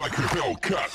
Like a Hellcat.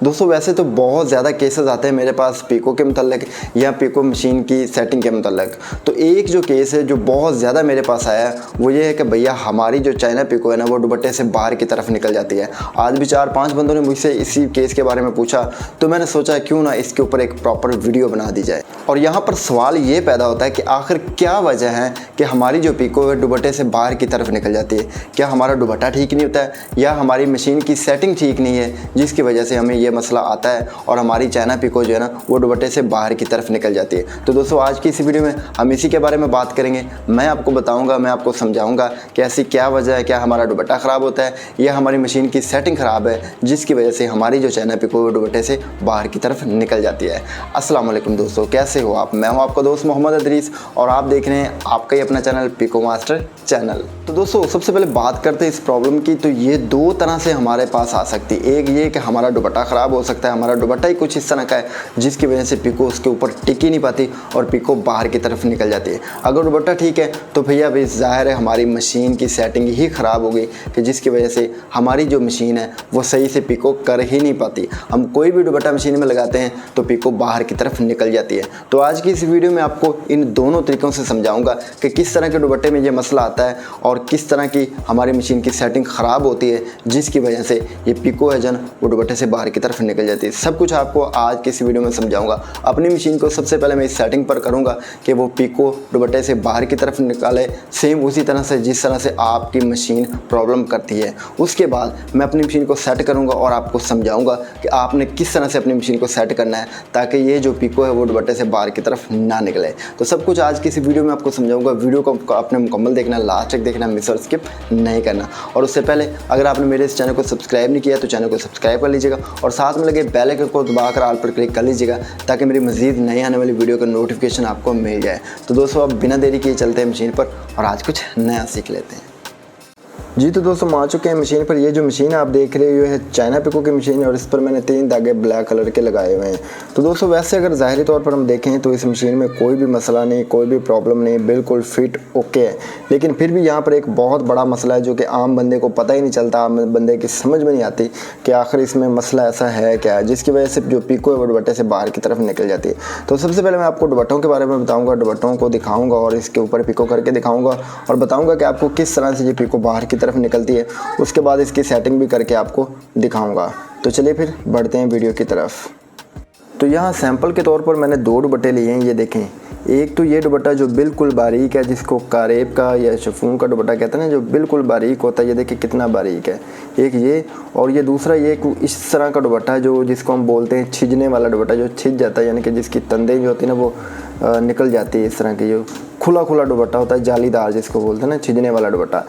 दोस्तों वैसे तो बहुत ज़्यादा केसेस आते हैं मेरे पास पीको के मतलब या पीको मशीन की सेटिंग के मतलब। तो एक जो केस है जो बहुत ज़्यादा मेरे पास आया है वो ये है कि भैया हमारी जो चाइना पीको है ना वो दुपट्टे से बाहर की तरफ निकल जाती है। आज भी 4-5 बंदों ने मुझसे इसी केस के बारे में पूछा, तो मैंने सोचा क्यों ना इसके ऊपर एक प्रॉपर वीडियो बना दी जाए। और यहाँ पर सवाल ये पैदा होता है कि आखिर क्या वजह है कि हमारी जो पीको है दुपट्टे से बाहर की तरफ निकल जाती है। क्या हमारा दुपट्टा ठीक नहीं होता है या हमारी मशीन की सेटिंग ठीक नहीं है जिसकी वजह से हमें ये मसला आता है और हमारी चाइना पीको जो है ना वो दुपट्टे से बाहर की तरफ निकल जाती है। तो दोस्तों आज की इस वीडियो में हम इसी के बारे में बात करेंगे। मैं आपको बताऊंगा, मैं आपको समझाऊंगा कि ऐसी क्या वजह है, क्या हमारा दुपट्टा ख़राब होता है या हमारी मशीन की सेटिंग ख़राब है जिसकी वजह से हमारी जो चाइना पीको वो दुपट्टे से बाहर की तरफ निकल जाती है। अस्सलाम वालेकुम दोस्तों, कैसे हो आप? मैं हूँ आपका दोस्त मोहम्मद अदरीस और आप देख रहे हैं आपका ही अपना चैनल पीको मास्टर चैनल। तो दोस्तों सबसे पहले बात करते हैं इस प्रॉब्लम की। तो ये दो तरह से हमारे पास आ सकती है। एक ये कि हमारा दुपट्टा ख़राब हो सकता है, हमारा दुपट्टा ही कुछ इस तरह का है जिसकी वजह से पीको उसके ऊपर टिक ही नहीं पाती और पीको बाहर की तरफ निकल जाती है। अगर दुपट्टा ठीक है तो भैया भाई ज़ाहिर है हमारी मशीन की सेटिंग ही ख़राब हो गई कि जिसकी वजह से हमारी जो मशीन है वो सही से पीको कर ही नहीं पाती। हम कोई भी दुपट्टा मशीन में लगाते हैं तो पीको बाहर की तरफ निकल जाती है। तो आज की इस वीडियो में आपको इन दोनों तरीक़ों से समझाऊंगा कि किस तरह के दुपट्टे में ये मसला आता है और किस तरह की हमारी मशीन की सेटिंग ख़राब होती है जिसकी वजह से ये पीको है जन वो दुपट्टे से बाहर की तरफ निकल जाती है। सब कुछ आपको आज की इस वीडियो में समझाऊंगा। अपनी मशीन को सबसे पहले मैं इस सेटिंग पर करूंगा कि वो पीको दुपट्टे से बाहर की तरफ निकाले, सेम उसी तरह से जिस तरह से आपकी मशीन प्रॉब्लम करती है। उसके बाद मैं अपनी मशीन को सेट करूंगा और आपको समझाऊंगा कि आपने किस तरह से अपनी मशीन को सेट करना है ताकि ये जो पीको है वो दुपट्टे से बाहर की तरफ ना निकले। तो सब कुछ आज की इस वीडियो में आपको समझाऊंगा। वीडियो को आपने मुकम्मल देखना, लास्ट तक देखना, मिस और स्किप नहीं करना। और उससे पहले अगर आपने मेरे इस चैनल को सब्सक्राइब नहीं किया तो चैनल को सब्सक्राइब कर लीजिएगा और साथ में लगे बेल आइकन को दबाकर ऑल पर क्लिक कर लीजिएगा ताकि मेरी मज़ीद नई आने वाली वीडियो का नोटिफिकेशन आपको मिल जाए। तो दोस्तों अब बिना देरी किए चलते हैं मशीन पर और आज कुछ नया सीख लेते हैं। जी तो दोस्तों हम आ चुके हैं मशीन पर। ये जो मशीन आप देख रहे हो ये है चाइना पीको की मशीन है और इस पर मैंने 3 धागे ब्लैक कलर के लगाए हुए हैं। तो दोस्तों वैसे अगर ज़ाहिरी तौर पर हम देखें तो इस मशीन में कोई भी मसला नहीं, कोई भी प्रॉब्लम नहीं, बिल्कुल फिट ओके है। लेकिन फिर भी यहाँ पर एक बहुत बड़ा मसला है जो कि आम बंदे को पता ही नहीं चलता, आम बंदे की समझ में नहीं आती कि आखिर इसमें मसला ऐसा है क्या है जिसकी वजह से जो पीको है वो दुपट्टे से बाहर की तरफ निकल जाती है। तो सबसे पहले मैं आपको दुपट्टों के बारे में बताऊँगा, दुपट्टों को दिखाऊँगा और इसके ऊपर पीको करके दिखाऊँगा और बताऊँगा कि आपको किस तरह से ये पीको बाहर की तरफ निकलती है। उसके बाद इसकी सेटिंग भी करके आपको दिखाऊंगा। तो चलिए फिर बढ़ते हैं वीडियो की तरफ। तो यहाँ सैंपल के तौर पर मैंने 2 दुपट्टे लिए हैं। ये देखें, एक तो ये दुपट्टा जो बिल्कुल बारीक है जिसको कारेब का या शिफॉन का दुपट्टा कहते हैं ना, जो बिल्कुल बारीक होता है। ये देखिए कितना बारीक है एक ये, और ये दूसरा ये इस तरह का दुपट्टा है जो जिसको हम बोलते हैं छिजने वाला दुपट्टा, जो छिज जाता है यानी कि जिसकी तंदें जो होती है ना वो निकल जाती है। इस तरह की जो खुला खुला दुपट्टा होता है, जालीदार जिसको बोलते हैं ना, छिजने वाला दुपट्टा।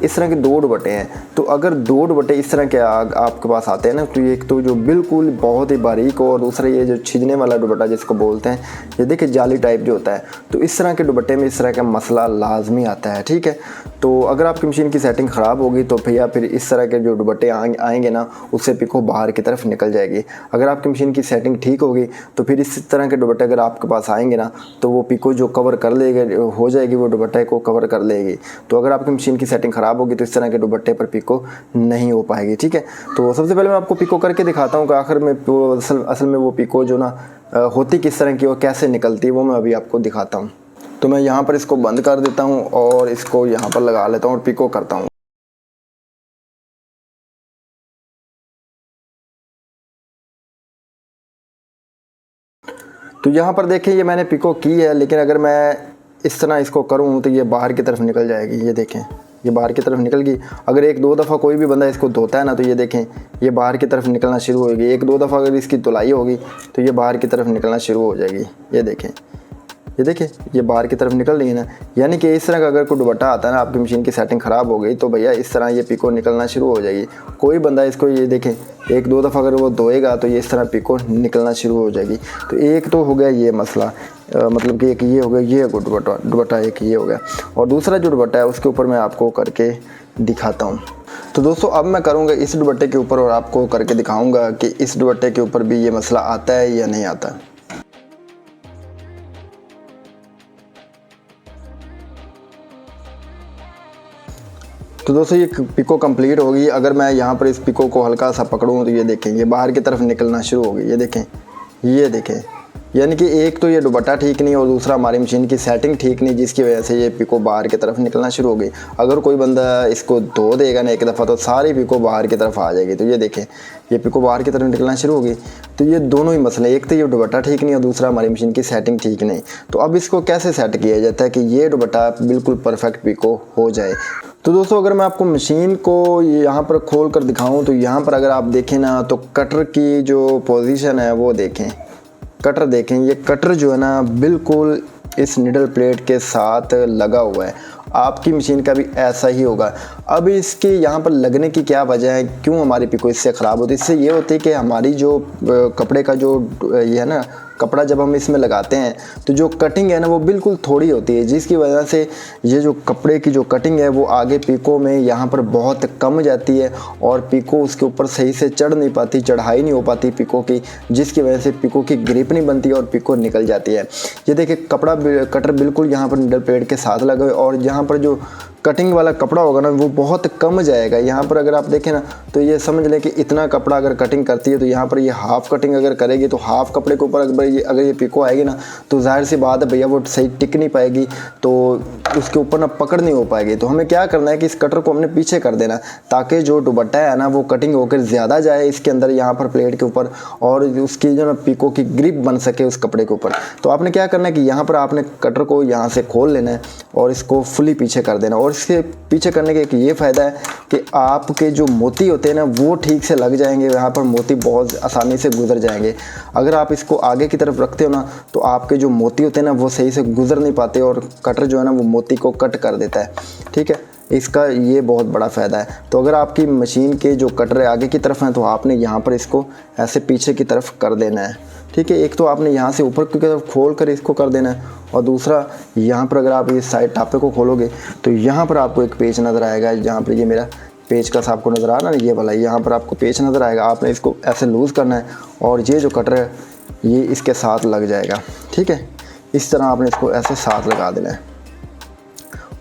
इस तरह के 2 दुपट्टे हैं। तो अगर 2 दुपट्टे इस तरह के आपके पास आते हैं ना, तो एक तो जो बिल्कुल बहुत ही बारीक हो और दूसरा ये जो छिजने वाला दुपट्टा जिसको बोलते हैं, ये देखिए जाली टाइप जो होता है। तो इस तरह के दुपट्टे में इस तरह का मसला लाजमी आता है, ठीक है। तो अगर आपकी मशीन की सेटिंग ख़राब होगी तो भैया फिर इस तरह के जो दुपट्टे आएंगे ना उससे पीको बाहर की तरफ निकल जाएगी। अगर आपकी मशीन की सेटिंग ठीक होगी तो फिर इस तरह के दुपट्टे अगर आपके पास आएंगे ना तो वो पीको जो कवर कर लेगी हो जाएगी, वो दुपट्टे को कवर कर लेगी। तो अगर आपकी मशीन की सेटिंग ख़राब होगी तो इस तरह के दुपट्टे पर पीको नहीं हो पाएगी, ठीक है। तो सबसे पहले मैं आपको पीको करके दिखाता हूँ कि आखिर में असल में वो पीको जो ना होती किस तरह की और कैसे निकलती है वो मैं अभी आपको दिखाता हूँ। तो मैं यहाँ पर इसको बंद कर देता हूँ और इसको यहाँ पर लगा लेता हूँ और पीको करता हूँ। तो यहाँ पर देखिए ये मैंने पीको की है, लेकिन अगर मैं इस तरह इसको करूँ तो ये बाहर की तरफ निकल जाएगी। ये देखें ये बाहर की तरफ निकल गई। अगर 1-2 दफ़ा कोई भी बंदा इसको धोता है ना तो ये देखें ये बाहर की तरफ निकलना शुरू होगी। 1-2 दफ़ा अगर इसकी धुलाई होगी तो ये बाहर की तरफ निकलना शुरू हो जाएगी। ये देखें, ये देखिए ये बाहर की तरफ निकल रही है ना। यानी कि इस तरह का अगर कोई दुपट्टा आता है ना, आपकी मशीन की सेटिंग ख़राब हो गई तो भैया इस तरह ये पीको निकलना शुरू हो जाएगी। कोई बंदा इसको ये देखें 1-2 दफ़ा अगर वो धोएगा तो ये इस तरह पीको निकलना शुरू हो जाएगी। तो एक तो हो गया ये मसला, मतलब कि एक ये हो गया, ये दुपट्टा एक ये हो गया। और दूसरा जो दुपट्टा है उसके ऊपर मैं आपको करके दिखाता हूँ। तो दोस्तों अब मैं करूँगा इस दुपट्टे के ऊपर और आपको करके दिखाऊँगा कि इस दुपट्टे के ऊपर भी ये मसला आता है या नहीं आता। तो दोस्तों ये पिको कंप्लीट होगी। अगर मैं यहाँ पर इस पिको को हल्का सा पकड़ूँ तो ये देखें ये बाहर की तरफ निकलना शुरू हो गई। ये देखें यानी कि एक तो ये दुपट्टा ठीक नहीं और दूसरा हमारी मशीन की सेटिंग ठीक नहीं, जिसकी वजह से ये पिको बाहर की तरफ निकलना शुरू हो गई। अगर कोई बंदा इसको धो देगा ना एक दफ़ा तो सारी पिको बाहर की तरफ आ जाएगी। तो ये देखें ये पिको बाहर की तरफ निकलना शुरू हो गई। तो ये दोनों ही मसले, एक तो ये दुपट्टा ठीक नहीं और दूसरा हमारी मशीन की सेटिंग ठीक नहीं। तो अब इसको कैसे सेट किया जाता है कि ये दुपट्टा बिल्कुल परफेक्ट पिको हो जाए। तो दोस्तों अगर मैं आपको मशीन को यहाँ पर खोल कर दिखाऊँ तो यहाँ पर अगर आप देखें ना तो कटर की जो पोजीशन है वो देखें, कटर देखें, ये कटर जो है ना बिल्कुल इस निडल प्लेट के साथ लगा हुआ है। आपकी मशीन का भी ऐसा ही होगा। अब इसके यहाँ पर लगने की क्या वजह है, क्यों हमारी पिको इससे ख़राब होती है? इससे ये होती है कि हमारी जो कपड़े का जो ये है ना कपड़ा जब हम इसमें लगाते हैं तो जो कटिंग है ना वो बिल्कुल थोड़ी होती है, जिसकी वजह से ये जो कपड़े की जो कटिंग है वो आगे पिको में यहाँ पर बहुत कम जाती है और पिको उसके ऊपर सही से चढ़ नहीं पाती, चढ़ाई नहीं हो पाती पिको की, जिसकी वजह से पिको की ग्रिप नहीं बनती और पिको निकल जाती है। ये देखिए कटर बिल्कुल यहाँ पर निडल प्लेट के साथ लगा हुआ और यहाँ पर जो कटिंग वाला कपड़ा होगा ना वो बहुत कम जाएगा। यहाँ पर अगर आप देखें ना तो ये समझ लें कि इतना कपड़ा अगर कटिंग करती है तो यहाँ पर ये हाफ़ कटिंग अगर करेगी तो हाफ़ कपड़े के ऊपर अगर ये पिको आएगी ना तो जाहिर सी बात है भैया वो सही टिक नहीं पाएगी, तो उसके ऊपर ना पकड़ नहीं हो पाएगी। तो हमें क्या करना है कि इस कटर को हमने पीछे कर देना ताकि जो दुपट्टा है ना वो कटिंग होकर ज़्यादा जाए इसके अंदर यहाँ पर प्लेट के ऊपर और उसकी जो ना पिको की ग्रिप बन सके उस कपड़े के ऊपर। तो आपने क्या करना है कि यहाँ पर आपने कटर को यहाँ से खोल लेना है और इसको फुली पीछे कर देना। और इसके पीछे करने का एक ये फ़ायदा है कि आपके जो मोती होते हैं ना वो ठीक से लग जाएंगे, यहाँ पर मोती बहुत आसानी से गुजर जाएंगे। अगर आप इसको आगे की तरफ रखते हो ना तो आपके जो मोती होते हैं ना वो सही से गुजर नहीं पाते और कटर जो है ना वो मोती को कट कर देता है। ठीक है, इसका ये बहुत बड़ा फ़ायदा है। तो अगर आपकी मशीन के जो कटर आगे की तरफ हैं तो आपने यहाँ पर इसको ऐसे पीछे की तरफ कर देना है। ठीक है, एक तो आपने यहाँ से ऊपर की तरफ खोल कर इसको कर देना है और दूसरा यहाँ पर अगर आप इस साइड टापे को खोलोगे तो यहाँ पर आपको एक पेच नज़र आएगा। जहाँ पर ये मेरा पेच का सा आपको नज़र आ रहा है ना ये वाला, यहाँ पर आपको पेच नज़र आएगा। आपने इसको ऐसे लूज़ करना है और ये जो कटर है ये इसके साथ लग जाएगा। ठीक है, इस तरह आपने इसको ऐसे साथ लगा देना है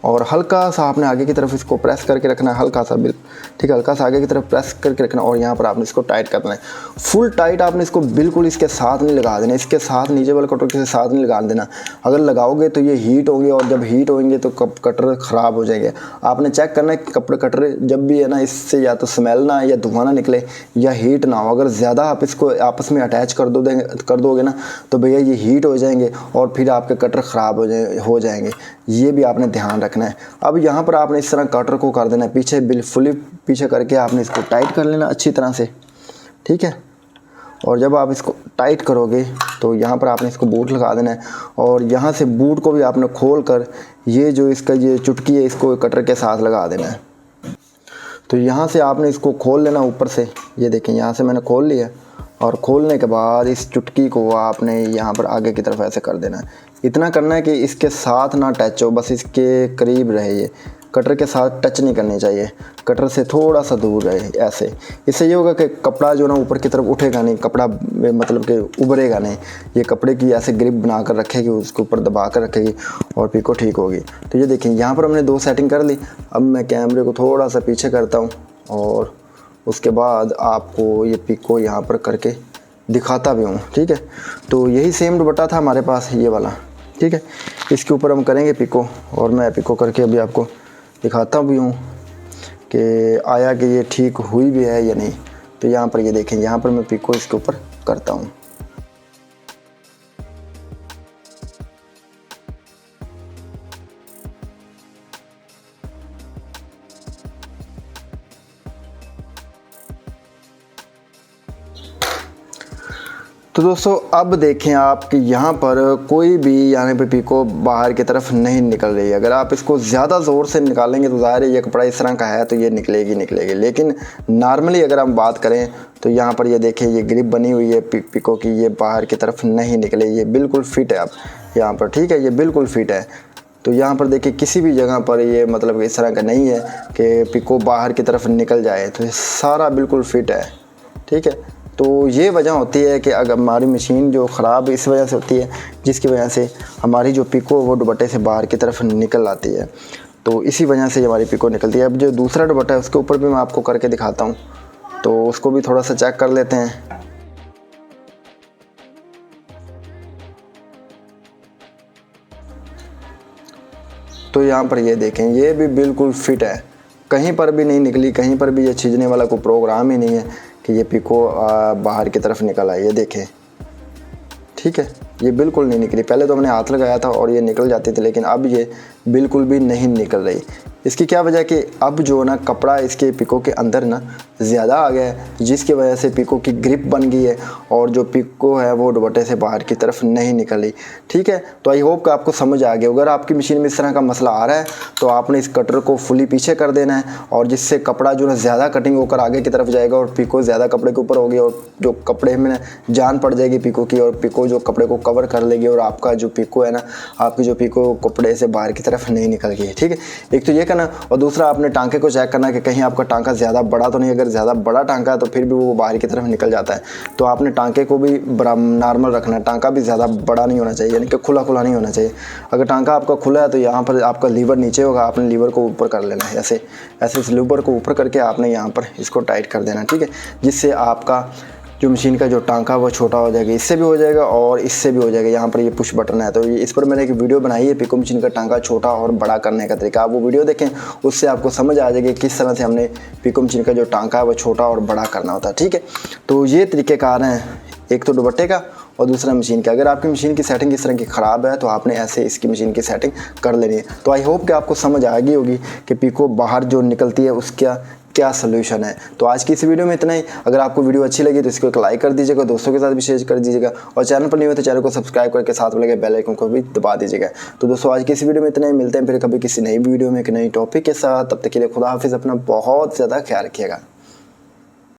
और हल्का सा आपने आगे की तरफ इसको प्रेस करके रखना है, हल्का सा ठीक है, हल्का सा आगे की तरफ प्रेस करके रखना और यहाँ पर आपने इसको टाइट करना है। फुल टाइट आपने इसको बिल्कुल इसके साथ नहीं लगा देना, इसके साथ नीचे वाले कटर के साथ नहीं लगा देना। अगर लगाओगे तो ये हीट होंगे और जब हीट होंगे तो कटर ख़राब हो जाएंगे। आपने चेक करना है कि कटर जब भी है ना इससे या तो स्मेल ना या धुआं ना निकले या हीट ना हो। अगर ज़्यादा आप इसको आपस में अटैच कर दोगे ना तो भैया ये हीट हो जाएंगे और फिर आपके कटर ख़राब हो जाएंगे। ये भी आपने ध्यान रखना है। अब यहाँ पर आपने इस तरह कटर को कर देना है पीछे, फुली पीछे करके आपने इसको टाइट कर लेना अच्छी तरह से। ठीक है, और जब आप इसको टाइट करोगे तो यहाँ पर आपने इसको बूट लगा देना है और यहाँ से बूट को भी आपने खोल कर ये जो इसका ये चुटकी है इसको कटर के साथ लगा देना है। तो यहाँ से आपने इसको खोल लेना ऊपर से, ये देखें यहाँ से मैंने खोल लिया और खोलने के बाद इस चुटकी को आपने यहाँ पर आगे की तरफ ऐसे कर देना है। इतना करना है कि इसके साथ ना टच हो, बस इसके करीब रहे, ये कटर के साथ टच नहीं करनी चाहिए, कटर से थोड़ा सा दूर रहे ऐसे। इससे ये होगा कि कपड़ा जो ना ऊपर की तरफ उठेगा नहीं, कपड़ा मतलब कि उभरेगा नहीं, ये कपड़े की ऐसे ग्रिप बना कर रखेगी, उसके ऊपर दबा कर रखेगी और पिको ठीक होगी। तो ये देखें यहाँ पर हमने 2 सेटिंग कर ली। अब मैं कैमरे को थोड़ा सा पीछे करता हूँ और उसके बाद आपको ये पिको यहाँ पर करके दिखाता भी हूँ। ठीक है, तो यही सेम दुपट्टा था हमारे पास ये वाला। ठीक है, इसके ऊपर हम करेंगे पिको और मैं पिको करके अभी आपको दिखाता भी हूँ कि आया कि ये ठीक हुई भी है या नहीं। तो यहाँ पर ये देखें, यहाँ पर मैं पिको इसके ऊपर करता हूँ। तो दोस्तों अब देखें आप कि यहाँ पर कोई भी यहाँ पे पिको बाहर की तरफ नहीं निकल रही है। अगर आप इसको ज़्यादा ज़ोर से निकालेंगे तो ज़ाहिर है ये कपड़ा इस तरह का है तो ये निकलेगी। लेकिन नॉर्मली अगर हम बात करें तो यहाँ पर ये देखें ये ग्रिप बनी हुई है पिको की, ये बाहर की तरफ नहीं निकले, ये बिल्कुल फिट है अब यहाँ पर। ठीक है, ये बिल्कुल फिट है। तो यहाँ पर देखिए किसी भी जगह पर ये मतलब इस तरह का नहीं है कि पिको बाहर की तरफ निकल जाए, तो ये सारा बिल्कुल फिट है। ठीक है, तो ये वजह होती है कि अगर हमारी मशीन जो ख़राब इस वजह से होती है जिसकी वजह से हमारी जो पिको वो दुपट्टे से बाहर की तरफ निकल आती है। तो इसी वजह से ये हमारी पिको निकलती है। अब जो दूसरा दुपट्टा है उसके ऊपर भी मैं आपको करके दिखाता हूँ, तो उसको भी थोड़ा सा चेक कर लेते हैं। तो यहाँ पर ये देखें, ये भी बिल्कुल फिट है, कहीं पर भी नहीं निकली, कहीं पर भी ये छिजने वाला कोई प्रोग्राम ही नहीं है कि ये पिको बाहर की तरफ निकल आए। ये देखें, ठीक है, ये बिल्कुल नहीं निकली। पहले तो हमने हाथ लगाया था और ये निकल जाती थी, लेकिन अब ये बिल्कुल भी नहीं निकल रही। इसकी क्या वजह कि अब जो ना कपड़ा इसके पिको के अंदर ना ज़्यादा आ गया है, जिसकी वजह से पिको की ग्रिप बन गई है और जो पिको है वो दुपट्टे से बाहर की तरफ नहीं निकल रही। ठीक है, तो आई होप कि आपको समझ आ गया। अगर आपकी मशीन में इस तरह का मसला आ रहा है तो आपने इस कटर को फुली पीछे कर देना है, और जिससे कपड़ा जो ना ज़्यादा कटिंग होकर आगे की तरफ जाएगा और पिको ज़्यादा कपड़े के ऊपर होगी, और जो कपड़े में जान पड़ जाएगी पिको की, और पिको जो कपड़े को कवर कर लेगी, और आपका जो पिको है ना, आपकी जो पिको कपड़े से बाहर की तरफ नहीं निकल गई है। ठीक है, एक तो ये करना, और दूसरा आपने टांके को चेक करना कि कहीं आपका टांका ज़्यादा बड़ा तो नहीं। अगर ज़्यादा बड़ा टांका है तो फिर भी वो बाहर की तरफ निकल जाता है, तो आपने टांके को भी नॉर्मल रखना है। टांका भी ज़्यादा बड़ा नहीं होना चाहिए, यानी कि खुला खुला नहीं होना चाहिए। अगर टांका आपका खुला है तो यहाँ पर आपका लीवर नीचे होगा, आपने लीवर को ऊपर कर लेना है, ऐसे ऐसे इस लीवर को ऊपर करके आपने यहाँ पर इसको टाइट कर देना है। ठीक है, जिससे आपका जो मशीन का जो टांका वो छोटा हो जाएगा, इससे भी हो जाएगा और इससे भी हो जाएगा। यहाँ पर ये पुश बटन है, तो ये इस पर मैंने एक वीडियो बनाई है पिको मशीन का टांका छोटा और बड़ा करने का तरीका। आप वो वीडियो देखें, उससे आपको समझ आ जाएगी किस तरह से हमने पिको मशीन का जो टांका है वो छोटा और बड़ा करना होता है। ठीक है, तो ये तरीक़ेकार हैं, एक तो दुपट्टे का और दूसरा मशीन का। अगर आपकी मशीन की सेटिंग इस तरह की ख़राब है तो आपने ऐसे इसकी मशीन की सेटिंग कर लेनी है। तो आई होप कि आपको समझ आ गई होगी कि पिको बाहर जो निकलती है उसका क्या सोल्यूशन है। तो आज की इस वीडियो में इतना ही। अगर आपको वीडियो अच्छी लगी तो इसको एक लाइक कर दीजिएगा, दोस्तों के साथ भी शेयर कर दीजिएगा, और चैनल पर नहीं हो तो चैनल को सब्सक्राइब करके साथ में लगे बेल आइकन को भी दबा दीजिएगा। तो दोस्तों आज की इस वीडियो में इतना ही, मिलते हैं फिर कभी किसी नई वीडियो में एक नई टॉपिक के साथ। तब तक के लिए खुदा हाफिज़, अपना बहुत ज़्यादा ख्याल रखिएगा।